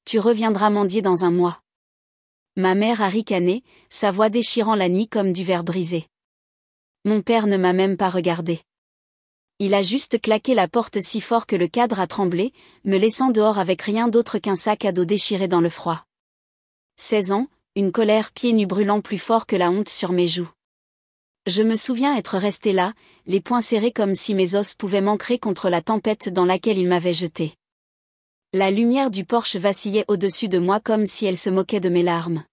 Tu reviendras mendier dans un mois. Ma mère a ricané, sa voix déchirant la nuit comme du verre brisé. Mon père ne m'a même pas regardé. Il a juste claqué la porte si fort que le cadre a tremblé, me laissant dehors avec rien d'autre qu'un sac à dos déchiré dans le froid. 16 ans, une colère pieds nus brûlant plus fort que la honte sur mes joues. Je me souviens être resté là, les poings serrés comme si mes os pouvaient m'ancrer contre la tempête dans laquelle il m'avait jeté. La lumière du porche vacillait au-dessus de moi comme si elle se moquait de mes larmes.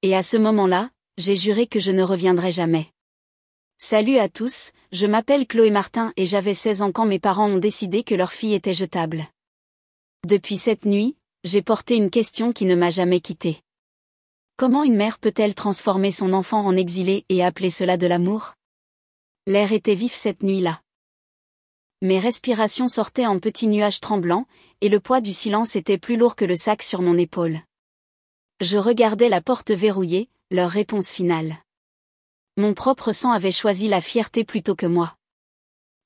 Et à ce moment-là, j'ai juré que je ne reviendrai jamais. Salut à tous, je m'appelle Chloé Martin et j'avais 16 ans quand mes parents ont décidé que leur fille était jetable. Depuis cette nuit, j'ai porté une question qui ne m'a jamais quittée. Comment une mère peut-elle transformer son enfant en exilé et appeler cela de l'amour? L'air était vif cette nuit-là. Mes respirations sortaient en petits nuages tremblants, et le poids du silence était plus lourd que le sac sur mon épaule. Je regardais la porte verrouillée, leur réponse finale. Mon propre sang avait choisi la fierté plutôt que moi.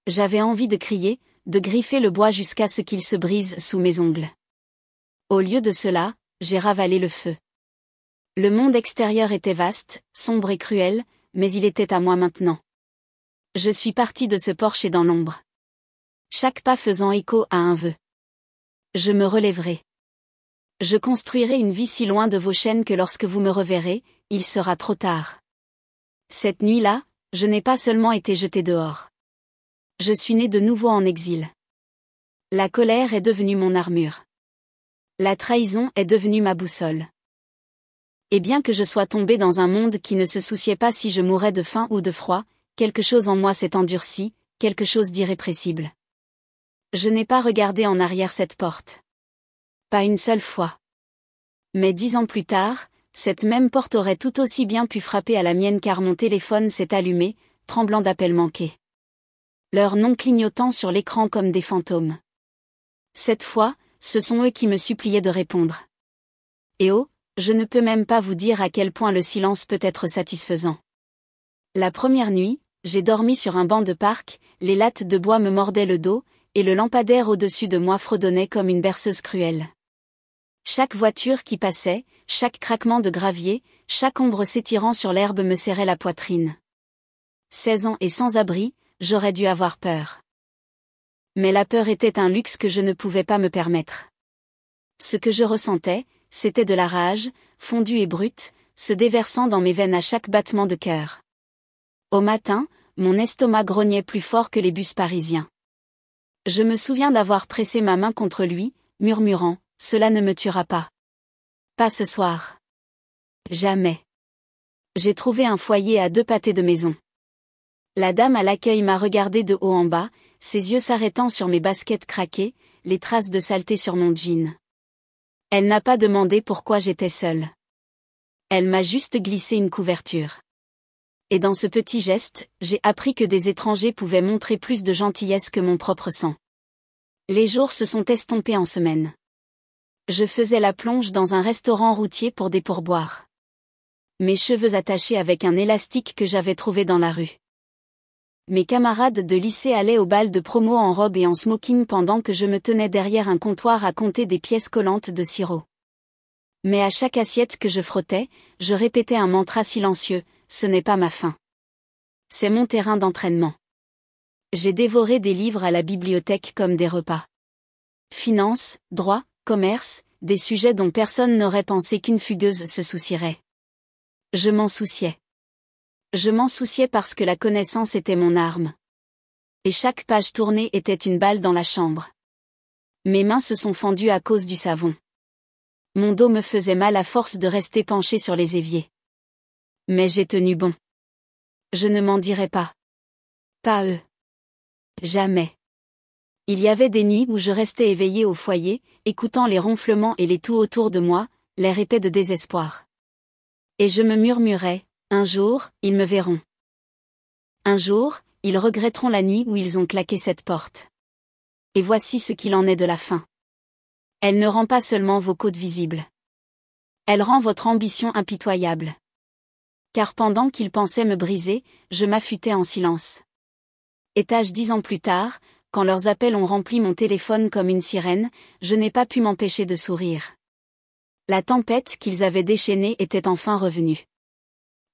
J'avais envie de crier, de griffer le bois jusqu'à ce qu'il se brise sous mes ongles. Au lieu de cela, j'ai ravalé le feu. Le monde extérieur était vaste, sombre et cruel, mais il était à moi maintenant. Je suis parti de ce porche et dans l'ombre. Chaque pas faisant écho à un vœu. Je me relèverai. Je construirai une vie si loin de vos chaînes que lorsque vous me reverrez, il sera trop tard. Cette nuit-là, je n'ai pas seulement été jeté dehors. Je suis né de nouveau en exil. La colère est devenue mon armure. La trahison est devenue ma boussole. Et bien que je sois tombé dans un monde qui ne se souciait pas si je mourrais de faim ou de froid, quelque chose en moi s'est endurci, quelque chose d'irrépressible. Je n'ai pas regardé en arrière cette porte. Pas une seule fois. Mais 10 ans plus tard, cette même porte aurait tout aussi bien pu frapper à la mienne car mon téléphone s'est allumé, tremblant d'appels manqués. Leurs noms clignotant sur l'écran comme des fantômes. Cette fois, ce sont eux qui me suppliaient de répondre. Et oh, je ne peux même pas vous dire à quel point le silence peut être satisfaisant. La première nuit, j'ai dormi sur un banc de parc, les lattes de bois me mordaient le dos, et le lampadaire au-dessus de moi fredonnait comme une berceuse cruelle. Chaque voiture qui passait, chaque craquement de gravier, chaque ombre s'étirant sur l'herbe me serrait la poitrine. 16 ans et sans abri, j'aurais dû avoir peur. Mais la peur était un luxe que je ne pouvais pas me permettre. Ce que je ressentais, c'était de la rage, fondue et brute, se déversant dans mes veines à chaque battement de cœur. Au matin, mon estomac grognait plus fort que les bus parisiens. Je me souviens d'avoir pressé ma main contre lui, murmurant « Cela ne me tuera pas. Pas ce soir. Jamais. » J'ai trouvé un foyer à 2 pâtés de maison. La dame à l'accueil m'a regardé de haut en bas, ses yeux s'arrêtant sur mes baskets craquées, les traces de saleté sur mon jean. Elle n'a pas demandé pourquoi j'étais seule. Elle m'a juste glissé une couverture. Et dans ce petit geste, j'ai appris que des étrangers pouvaient montrer plus de gentillesse que mon propre sang. Les jours se sont estompés en semaines. Je faisais la plonge dans un restaurant routier pour des pourboires. Mes cheveux attachés avec un élastique que j'avais trouvé dans la rue. Mes camarades de lycée allaient au bal de promo en robe et en smoking pendant que je me tenais derrière un comptoir à compter des pièces collantes de sirop. Mais à chaque assiette que je frottais, je répétais un mantra silencieux, ce n'est pas ma faim. C'est mon terrain d'entraînement. J'ai dévoré des livres à la bibliothèque comme des repas. Finance, droit, commerce, des sujets dont personne n'aurait pensé qu'une fugueuse se soucierait. Je m'en souciais. Je m'en souciais parce que la connaissance était mon arme. Et chaque page tournée était une balle dans la chambre. Mes mains se sont fendues à cause du savon. Mon dos me faisait mal à force de rester penché sur les éviers. Mais j'ai tenu bon. Je ne m'en dirai pas. Pas eux. Jamais. Il y avait des nuits où je restais éveillé au foyer, écoutant les ronflements et les toux autour de moi, l'air épais de désespoir. Et je me murmurais, un jour, ils me verront. Un jour, ils regretteront la nuit où ils ont claqué cette porte. Et voici ce qu'il en est de la fin. Elle ne rend pas seulement vos côtes visibles. Elle rend votre ambition impitoyable. Car pendant qu'ils pensaient me briser, je m'affûtais en silence. Étage 10 ans plus tard, quand leurs appels ont rempli mon téléphone comme une sirène, je n'ai pas pu m'empêcher de sourire. La tempête qu'ils avaient déchaînée était enfin revenue.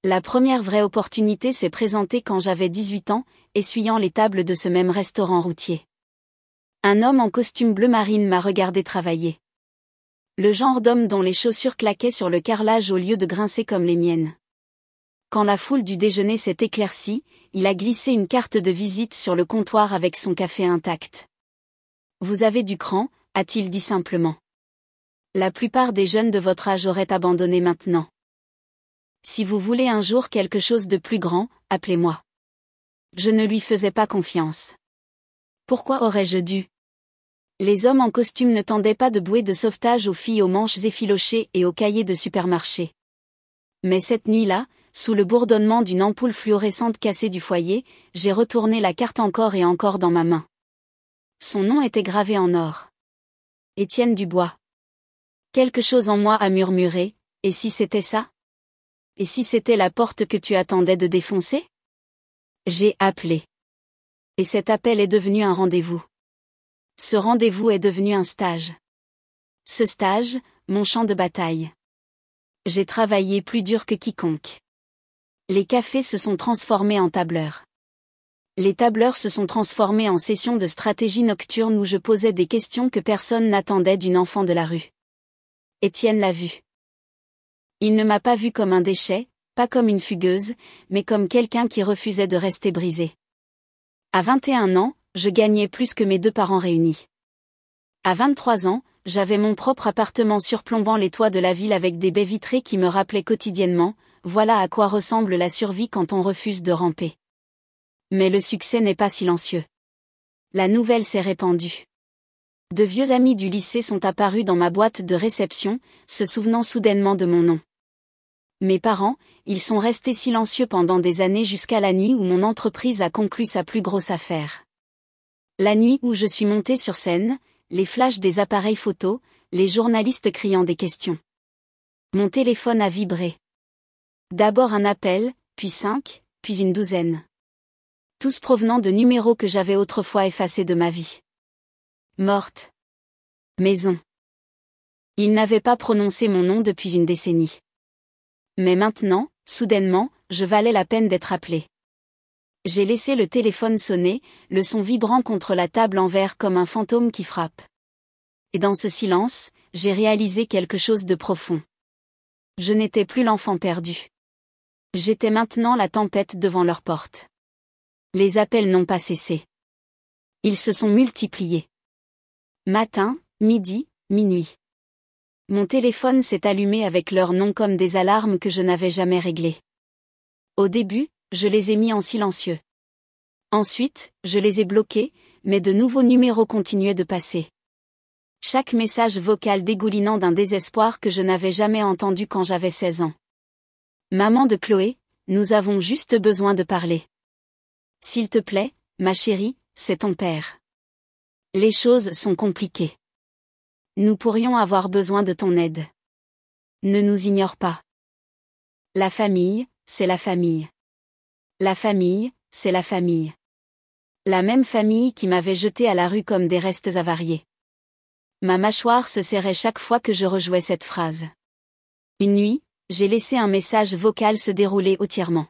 La première vraie opportunité s'est présentée quand j'avais 18 ans, essuyant les tables de ce même restaurant routier. Un homme en costume bleu marine m'a regardé travailler. Le genre d'homme dont les chaussures claquaient sur le carrelage au lieu de grincer comme les miennes. Quand la foule du déjeuner s'est éclaircie, il a glissé une carte de visite sur le comptoir avec son café intact. « Vous avez du cran », a-t-il dit simplement. La plupart des jeunes de votre âge auraient abandonné maintenant. Si vous voulez un jour quelque chose de plus grand, appelez-moi. Je ne lui faisais pas confiance. Pourquoi aurais-je dû ? Les hommes en costume ne tendaient pas de bouées de sauvetage aux filles aux manches effilochées et aux cahiers de supermarché. Mais cette nuit-là, sous le bourdonnement d'une ampoule fluorescente cassée du foyer, j'ai retourné la carte encore et encore dans ma main. Son nom était gravé en or. Étienne Dubois. Quelque chose en moi a murmuré, et si c'était ça ? Et si c'était la porte que tu attendais de défoncer ? J'ai appelé. Et cet appel est devenu un rendez-vous. Ce rendez-vous est devenu un stage. Ce stage, mon champ de bataille. J'ai travaillé plus dur que quiconque. Les cafés se sont transformés en tableurs. Les tableurs se sont transformés en sessions de stratégie nocturne où je posais des questions que personne n'attendait d'une enfant de la rue. Étienne l'a vu. Il ne m'a pas vu comme un déchet, pas comme une fugueuse, mais comme quelqu'un qui refusait de rester brisé. À 21 ans, je gagnais plus que mes deux parents réunis. À 23 ans, j'avais mon propre appartement surplombant les toits de la ville avec des baies vitrées qui me rappelaient quotidiennement, voilà à quoi ressemble la survie quand on refuse de ramper. Mais le succès n'est pas silencieux. La nouvelle s'est répandue. De vieux amis du lycée sont apparus dans ma boîte de réception, se souvenant soudainement de mon nom. Mes parents, ils sont restés silencieux pendant des années jusqu'à la nuit où mon entreprise a conclu sa plus grosse affaire. La nuit où je suis montée sur scène, les flashs des appareils photo, les journalistes criant des questions. Mon téléphone a vibré. D'abord un appel, puis 5, puis une douzaine. Tous provenant de numéros que j'avais autrefois effacés de ma vie. Morte. Maison. Ils n'avaient pas prononcé mon nom depuis une décennie. Mais maintenant, soudainement, je valais la peine d'être appelé. J'ai laissé le téléphone sonner, le son vibrant contre la table en verre comme un fantôme qui frappe. Et dans ce silence, j'ai réalisé quelque chose de profond. Je n'étais plus l'enfant perdu. J'étais maintenant la tempête devant leur porte. Les appels n'ont pas cessé. Ils se sont multipliés. Matin, midi, minuit. Mon téléphone s'est allumé avec leurs noms comme des alarmes que je n'avais jamais réglées. Au début, je les ai mis en silencieux. Ensuite, je les ai bloqués, mais de nouveaux numéros continuaient de passer. Chaque message vocal dégoulinant d'un désespoir que je n'avais jamais entendu quand j'avais 16 ans. Maman de Chloé, nous avons juste besoin de parler. S'il te plaît, ma chérie, c'est ton père. Les choses sont compliquées. Nous pourrions avoir besoin de ton aide. Ne nous ignore pas. La famille, c'est la famille. La famille, c'est la famille. La même famille qui m'avait jeté à la rue comme des restes avariés. Ma mâchoire se serrait chaque fois que je rejouais cette phrase. Une nuit, j'ai laissé un message vocal se dérouler entièrement.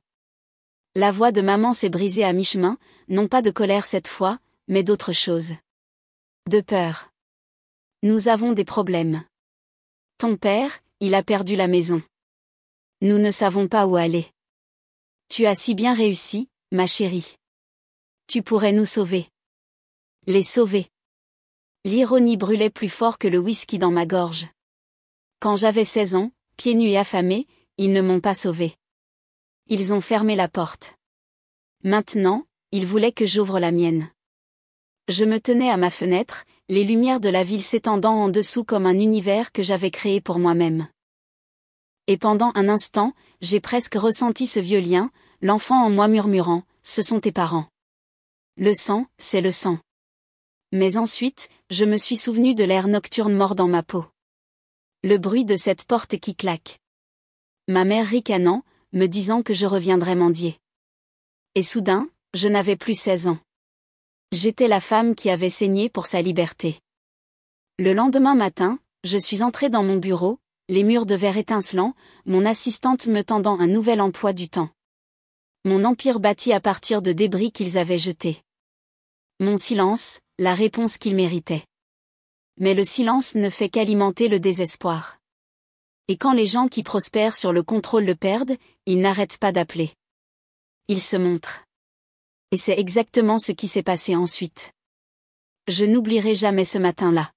La voix de maman s'est brisée à mi-chemin, non pas de colère cette fois, mais d'autre chose. De peur. Nous avons des problèmes. Ton père, il a perdu la maison. Nous ne savons pas où aller. Tu as si bien réussi, ma chérie. Tu pourrais nous sauver. Les sauver. L'ironie brûlait plus fort que le whisky dans ma gorge. Quand j'avais 16 ans, pieds nus et affamés, ils ne m'ont pas sauvé. Ils ont fermé la porte. Maintenant, ils voulaient que j'ouvre la mienne. Je me tenais à ma fenêtre, les lumières de la ville s'étendant en dessous comme un univers que j'avais créé pour moi-même. Et pendant un instant, j'ai presque ressenti ce vieux lien, l'enfant en moi murmurant, « Ce sont tes parents. » Le sang, c'est le sang. Mais ensuite, je me suis souvenu de l'air nocturne mort dans ma peau. Le bruit de cette porte qui claque. Ma mère ricanant, me disant que je reviendrais mendier. Et soudain, je n'avais plus 16 ans. J'étais la femme qui avait saigné pour sa liberté. Le lendemain matin, je suis entrée dans mon bureau, les murs de verre étincelants, mon assistante me tendant un nouvel emploi du temps. Mon empire bâti à partir de débris qu'ils avaient jetés. Mon silence, la réponse qu'il méritait. Mais le silence ne fait qu'alimenter le désespoir. Et quand les gens qui prospèrent sur le contrôle le perdent, ils n'arrêtent pas d'appeler. Ils se montrent. Et c'est exactement ce qui s'est passé ensuite. Je n'oublierai jamais ce matin-là.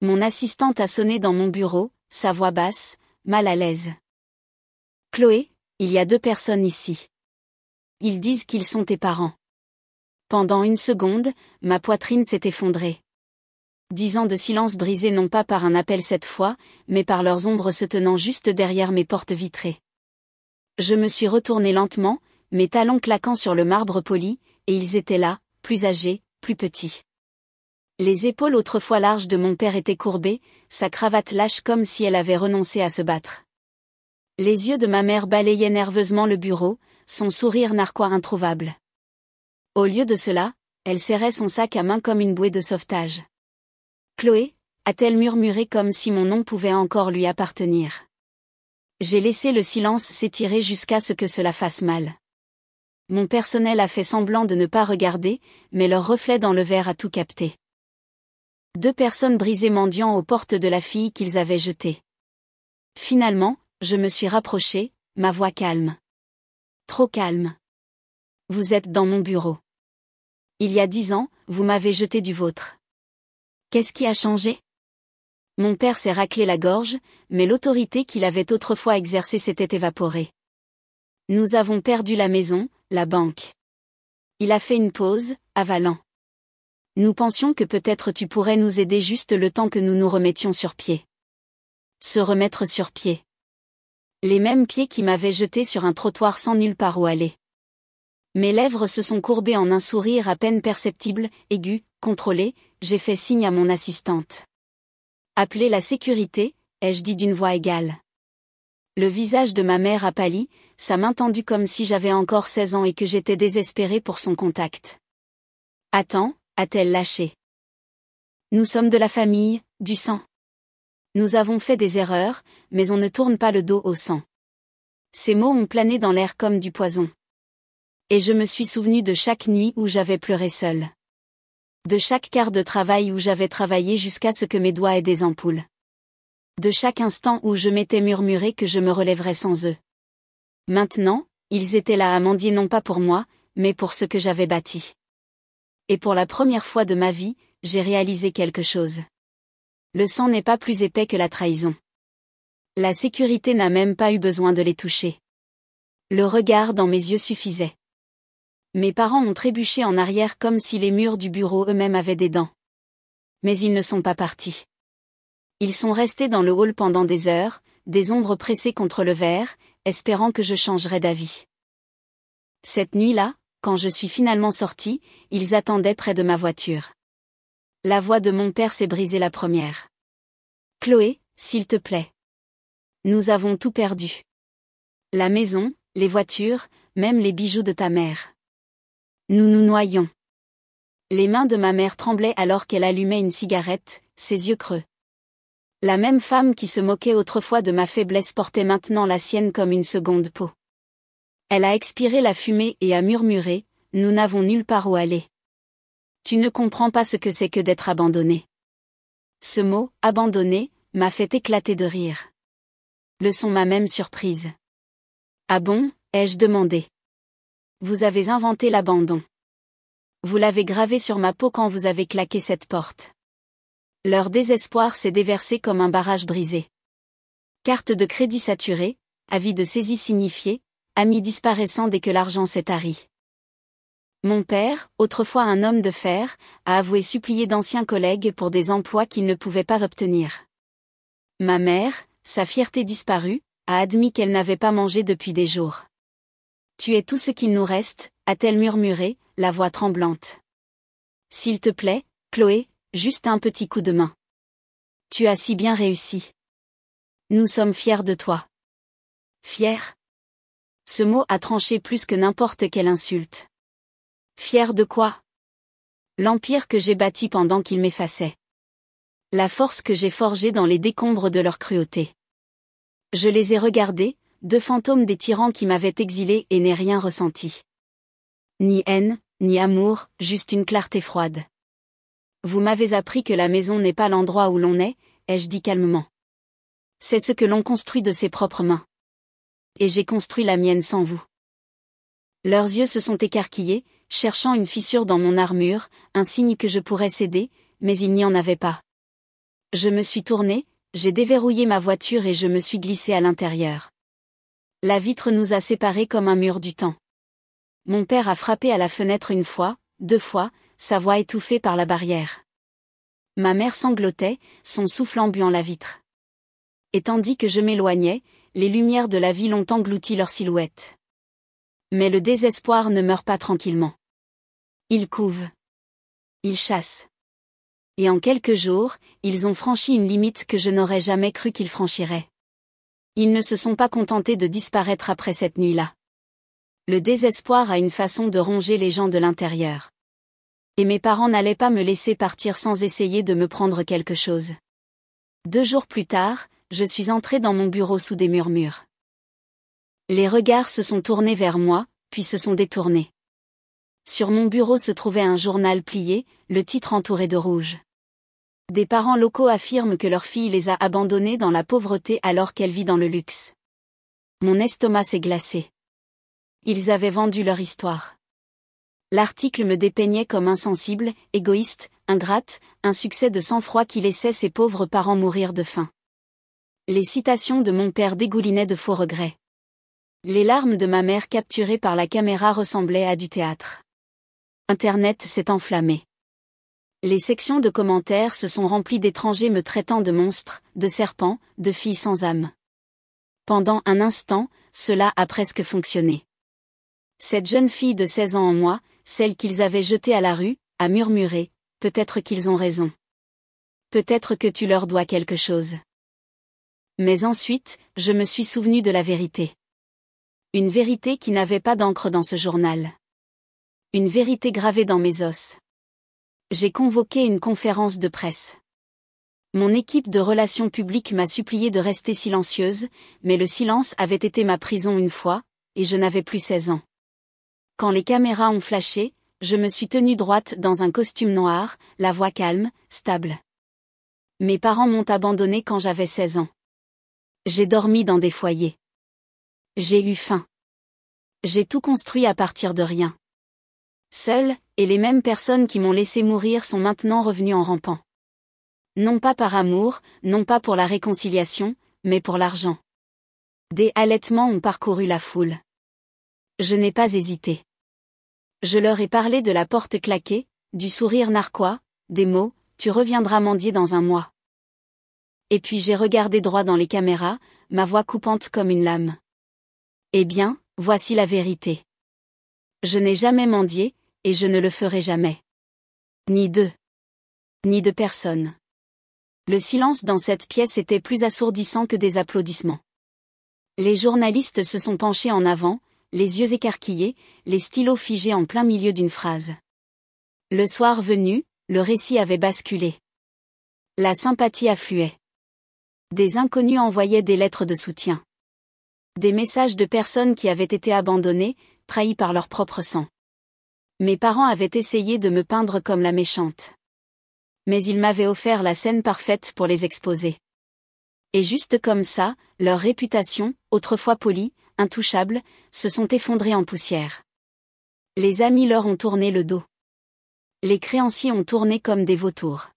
Mon assistante a sonné dans mon bureau, sa voix basse, mal à l'aise. « Chloé, il y a 2 personnes ici. Ils disent qu'ils sont tes parents. » Pendant une seconde, ma poitrine s'est effondrée. 10 ans de silence brisé non pas par un appel cette fois, mais par leurs ombres se tenant juste derrière mes portes vitrées. Je me suis retournée lentement, mes talons claquant sur le marbre poli, et ils étaient là, plus âgés, plus petits. Les épaules autrefois larges de mon père étaient courbées, sa cravate lâche comme si elle avait renoncé à se battre. Les yeux de ma mère balayaient nerveusement le bureau, son sourire narquois introuvable. Au lieu de cela, elle serrait son sac à main comme une bouée de sauvetage. « Chloé » a-t-elle murmuré comme si mon nom pouvait encore lui appartenir. J'ai laissé le silence s'étirer jusqu'à ce que cela fasse mal. Mon personnel a fait semblant de ne pas regarder, mais leur reflet dans le verre a tout capté. 2 personnes brisées mendiant aux portes de la fille qu'ils avaient jetée. Finalement, je me suis rapprochée, ma voix calme. Trop calme. Vous êtes dans mon bureau. Il y a 10 ans, vous m'avez jeté du vôtre. Qu'est-ce qui a changé ? Mon père s'est raclé la gorge, mais l'autorité qu'il avait autrefois exercée s'était évaporée. Nous avons perdu la maison, la banque. Il a fait une pause, avalant. Nous pensions que peut-être tu pourrais nous aider juste le temps que nous nous remettions sur pied. Se remettre sur pied. Les mêmes pieds qui m'avaient jeté sur un trottoir sans nulle part où aller. Mes lèvres se sont courbées en un sourire à peine perceptible, aigu, contrôlé, j'ai fait signe à mon assistante. Appelez la sécurité, ai-je dit d'une voix égale. Le visage de ma mère a pâli, sa main tendue comme si j'avais encore 16 ans et que j'étais désespérée pour son contact. Attends, a-t-elle lâché. Nous sommes de la famille, du sang. Nous avons fait des erreurs, mais on ne tourne pas le dos au sang. Ces mots ont plané dans l'air comme du poison. Et je me suis souvenu de chaque nuit où j'avais pleuré seule. De chaque quart de travail où j'avais travaillé jusqu'à ce que mes doigts aient des ampoules. De chaque instant où je m'étais murmuré que je me relèverais sans eux. Maintenant, ils étaient là à mendier non pas pour moi, mais pour ce que j'avais bâti. Et pour la première fois de ma vie, j'ai réalisé quelque chose. Le sang n'est pas plus épais que la trahison. La sécurité n'a même pas eu besoin de les toucher. Le regard dans mes yeux suffisait. Mes parents ont trébuché en arrière comme si les murs du bureau eux-mêmes avaient des dents. Mais ils ne sont pas partis. Ils sont restés dans le hall pendant des heures, des ombres pressées contre le verre, espérant que je changerais d'avis. Cette nuit-là, quand je suis finalement sortie, ils attendaient près de ma voiture. La voix de mon père s'est brisée la première. « Chloé, s'il te plaît. Nous avons tout perdu. La maison, les voitures, même les bijoux de ta mère. Nous nous noyons. » Les mains de ma mère tremblaient alors qu'elle allumait une cigarette, ses yeux creux. La même femme qui se moquait autrefois de ma faiblesse portait maintenant la sienne comme une seconde peau. Elle a expiré la fumée et a murmuré, « Nous n'avons nulle part où aller. Tu ne comprends pas ce que c'est que d'être abandonné. » Ce mot, abandonné, m'a fait éclater de rire. Le son m'a même surprise. « Ah bon ?» ai-je demandé. « Vous avez inventé l'abandon. Vous l'avez gravé sur ma peau quand vous avez claqué cette porte. » Leur désespoir s'est déversé comme un barrage brisé. Carte de crédit saturée, avis de saisie signifié, amis disparaissant dès que l'argent s'est tari. Mon père, autrefois un homme de fer, a avoué supplier d'anciens collègues pour des emplois qu'il ne pouvait pas obtenir. Ma mère, sa fierté disparue, a admis qu'elle n'avait pas mangé depuis des jours. « Tu es tout ce qu'il nous reste », a-t-elle murmuré, la voix tremblante. « S'il te plaît, Chloé, juste un petit coup de main. Tu as si bien réussi. Nous sommes fiers de toi. » Fiers ? Ce mot a tranché plus que n'importe quelle insulte. Fier de quoi ? L'empire que j'ai bâti pendant qu'ils m'effaçaient. La force que j'ai forgée dans les décombres de leur cruauté. Je les ai regardés, deux fantômes des tyrans qui m'avaient exilé et n'ai rien ressenti. Ni haine, ni amour, juste une clarté froide. Vous m'avez appris que la maison n'est pas l'endroit où l'on est, ai-je dit calmement. C'est ce que l'on construit de ses propres mains. Et j'ai construit la mienne sans vous. Leurs yeux se sont écarquillés, cherchant une fissure dans mon armure, un signe que je pourrais céder, mais il n'y en avait pas. Je me suis tournée, j'ai déverrouillé ma voiture et je me suis glissée à l'intérieur. La vitre nous a séparés comme un mur du temps. Mon père a frappé à la fenêtre une fois, deux fois, sa voix étouffée par la barrière. Ma mère sanglotait, son souffle embuant la vitre. Et tandis que je m'éloignais, les lumières de la ville ont englouti leur silhouette. Mais le désespoir ne meurt pas tranquillement. Il couve. Il chasse. Et en quelques jours, ils ont franchi une limite que je n'aurais jamais cru qu'ils franchiraient. Ils ne se sont pas contentés de disparaître après cette nuit-là. Le désespoir a une façon de ronger les gens de l'intérieur. Et mes parents n'allaient pas me laisser partir sans essayer de me prendre quelque chose. 2 jours plus tard, je suis entrée dans mon bureau sous des murmures. Les regards se sont tournés vers moi, puis se sont détournés. Sur mon bureau se trouvait un journal plié, le titre entouré de rouge. Des parents locaux affirment que leur fille les a abandonnés dans la pauvreté alors qu'elle vit dans le luxe. Mon estomac s'est glacé. Ils avaient vendu leur histoire. L'article me dépeignait comme insensible, égoïste, ingrate, un succès de sang-froid qui laissait ses pauvres parents mourir de faim. Les citations de mon père dégoulinaient de faux regrets. Les larmes de ma mère capturées par la caméra ressemblaient à du théâtre. Internet s'est enflammé. Les sections de commentaires se sont remplies d'étrangers me traitant de monstres, de serpents, de filles sans âme. Pendant un instant, cela a presque fonctionné. Cette jeune fille de 16 ans en moi, celle qu'ils avaient jetée à la rue, a murmuré, peut-être qu'ils ont raison. Peut-être que tu leur dois quelque chose. Mais ensuite, je me suis souvenu de la vérité. Une vérité qui n'avait pas d'encre dans ce journal. Une vérité gravée dans mes os. J'ai convoqué une conférence de presse. Mon équipe de relations publiques m'a supplié de rester silencieuse, mais le silence avait été ma prison une fois, et je n'avais plus 16 ans. Quand les caméras ont flashé, je me suis tenue droite dans un costume noir, la voix calme, stable. Mes parents m'ont abandonnée quand j'avais 16 ans. J'ai dormi dans des foyers. J'ai eu faim. J'ai tout construit à partir de rien. Seules, et les mêmes personnes qui m'ont laissé mourir sont maintenant revenues en rampant. Non pas par amour, non pas pour la réconciliation, mais pour l'argent. Des halètements ont parcouru la foule. Je n'ai pas hésité. Je leur ai parlé de la porte claquée, du sourire narquois, des mots, tu reviendras mendier dans un mois. Et puis j'ai regardé droit dans les caméras, ma voix coupante comme une lame. Eh bien, voici la vérité. Je n'ai jamais mendié, et je ne le ferai jamais. Ni de personne. Le silence dans cette pièce était plus assourdissant que des applaudissements. Les journalistes se sont penchés en avant, les yeux écarquillés, les stylos figés en plein milieu d'une phrase. Le soir venu, le récit avait basculé. La sympathie affluait. Des inconnus envoyaient des lettres de soutien. Des messages de personnes qui avaient été abandonnées, trahies par leur propre sang. Mes parents avaient essayé de me peindre comme la méchante. Mais ils m'avaient offert la scène parfaite pour les exposer. Et juste comme ça, leur réputation, autrefois polie, intouchable, se sont effondrées en poussière. Les amis leur ont tourné le dos. Les créanciers ont tourné comme des vautours.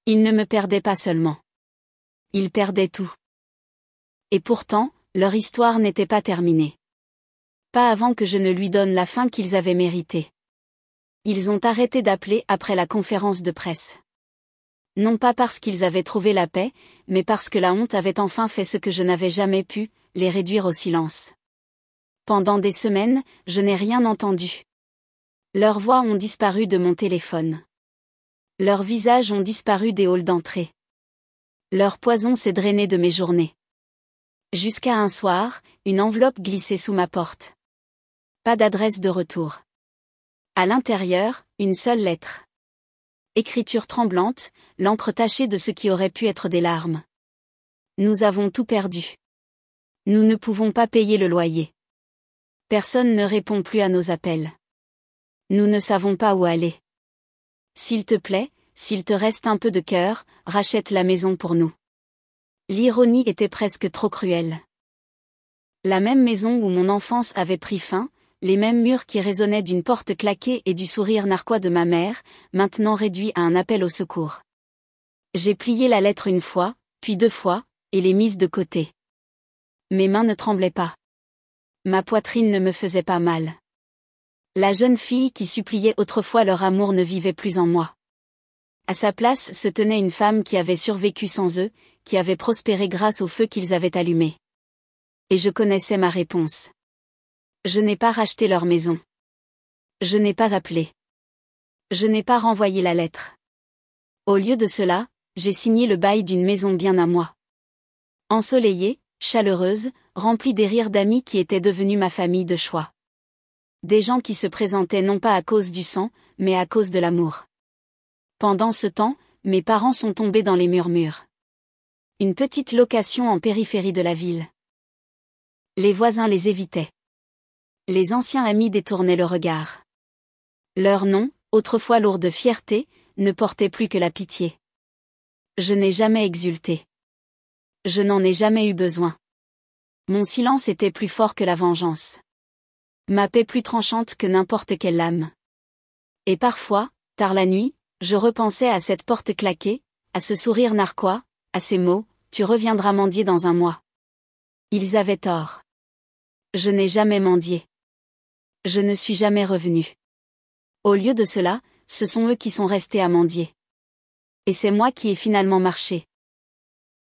Ils ne me perdaient pas seulement. Ils perdaient tout. Et pourtant, leur histoire n'était pas terminée. Pas avant que je ne lui donne la fin qu'ils avaient méritée. Ils ont arrêté d'appeler après la conférence de presse. Non pas parce qu'ils avaient trouvé la paix, mais parce que la honte avait enfin fait ce que je n'avais jamais pu, les réduire au silence. Pendant des semaines, je n'ai rien entendu. Leurs voix ont disparu de mon téléphone. Leurs visages ont disparu des halls d'entrée. Leur poison s'est drainé de mes journées. Jusqu'à un soir, une enveloppe glissait sous ma porte. Pas d'adresse de retour. À l'intérieur, une seule lettre. Écriture tremblante, l'encre tachée de ce qui aurait pu être des larmes. Nous avons tout perdu. Nous ne pouvons pas payer le loyer. Personne ne répond plus à nos appels. Nous ne savons pas où aller. S'il te plaît, s'il te reste un peu de cœur, rachète la maison pour nous. L'ironie était presque trop cruelle. La même maison où mon enfance avait pris fin, les mêmes murs qui résonnaient d'une porte claquée et du sourire narquois de ma mère, maintenant réduits à un appel au secours. J'ai plié la lettre une fois, puis 2 fois, et l'ai mise de côté. Mes mains ne tremblaient pas. Ma poitrine ne me faisait pas mal. La jeune fille qui suppliait autrefois leur amour ne vivait plus en moi. À sa place se tenait une femme qui avait survécu sans eux, qui avait prospéré grâce au feu qu'ils avaient allumé. Et je connaissais ma réponse. Je n'ai pas racheté leur maison. Je n'ai pas appelé. Je n'ai pas renvoyé la lettre. Au lieu de cela, j'ai signé le bail d'une maison bien à moi. Ensoleillée, chaleureuse, remplie des rires d'amis qui étaient devenus ma famille de choix. Des gens qui se présentaient non pas à cause du sang, mais à cause de l'amour. Pendant ce temps, mes parents sont tombés dans les murmures. Une petite location en périphérie de la ville. Les voisins les évitaient. Les anciens amis détournaient le regard. Leur nom, autrefois lourd de fierté, ne portait plus que la pitié. Je n'ai jamais exulté. Je n'en ai jamais eu besoin. Mon silence était plus fort que la vengeance. Ma paix plus tranchante que n'importe quelle lame. Et parfois, tard la nuit, je repensais à cette porte claquée, à ce sourire narquois, à ces mots, « Tu reviendras mendier dans un mois ». Ils avaient tort. Je n'ai jamais mendié. Je ne suis jamais revenu. Au lieu de cela, ce sont eux qui sont restés à mendier. Et c'est moi qui ai finalement marché.